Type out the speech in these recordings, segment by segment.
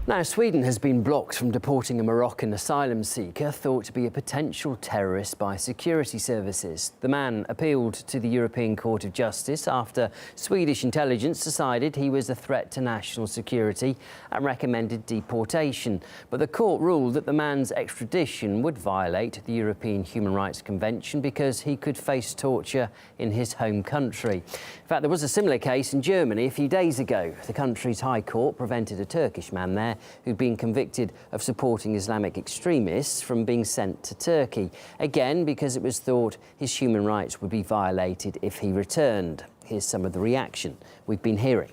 Now, Sweden has been blocked from deporting a Moroccan asylum seeker thought to be a potential terrorist by security services. The man appealed to the European Court of Justice after Swedish intelligence decided he was a threat to national security and recommended deportation. But the court ruled that the man's extradition would violate the European Human Rights Convention because he could face torture in his home country. In fact, there was a similar case in Germany a few days ago. The country's High Court prevented a Turkish man there who'd been convicted of supporting Islamic extremists from being sent to Turkey, again because it was thought his human rights would be violated if he returned. Here's some of the reaction we've been hearing.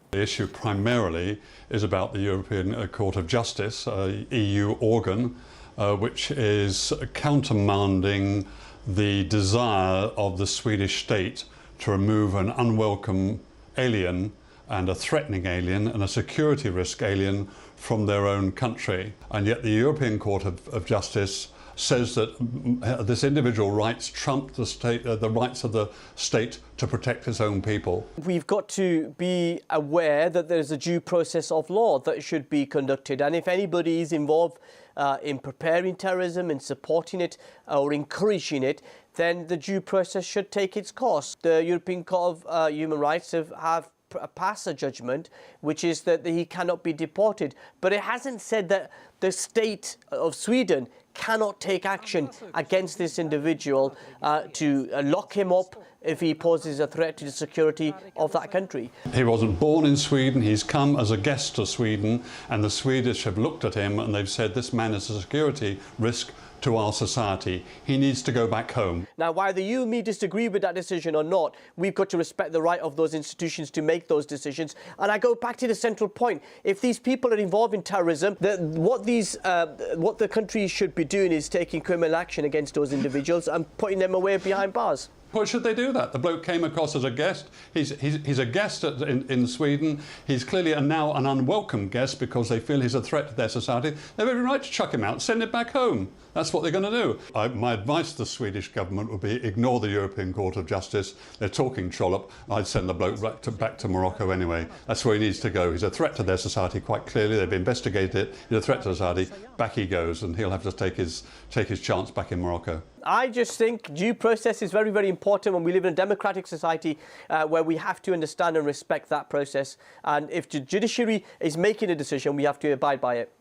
The issue primarily is about the European Court of Justice, EU organ, which is countermanding the desire of the Swedish state to remove an unwelcome alien and a threatening alien and a security risk alien from their own country. And yet the European Court of Justice says that this individual rights trump the rights of the state to protect its own people. We've got to be aware that there's a due process of law that should be conducted, and if anybody is involved in preparing terrorism, in supporting it or encouraging it, then the due process should take its course. The European Court of Human Rights have passed a judgment which is that he cannot be deported, but it hasn't said that the state of Sweden cannot take action against this individual to lock him up if he poses a threat to the security of that country. He wasn't born in Sweden, he's come as a guest to Sweden, and the Swedish have looked at him and they've said this man is a security risk to our society. He needs to go back home. Now, whether you and me disagree with that decision or not, we've got to respect the right of those institutions to make those decisions. And I go back to the central point. If these people are involved in terrorism, what the country should be doing is taking criminal action against those individuals and putting them away behind bars. Well, should they do that? The bloke came across as a guest. He's a guest in Sweden. He's clearly now an unwelcome guest because they feel he's a threat to their society. They have every right to chuck him out, send him back home. That's what they're going to do. My advice to the Swedish government would be ignore the European Court of Justice. They're talking trollop. I'd send the bloke back to Morocco anyway. That's where he needs to go. He's a threat to their society quite clearly. They've investigated it. He's a threat to society. Back he goes, and he'll have to take his chance back in Morocco. I just think due process is very, very important when we live in a democratic society where we have to understand and respect that process. And if the judiciary is making a decision, we have to abide by it.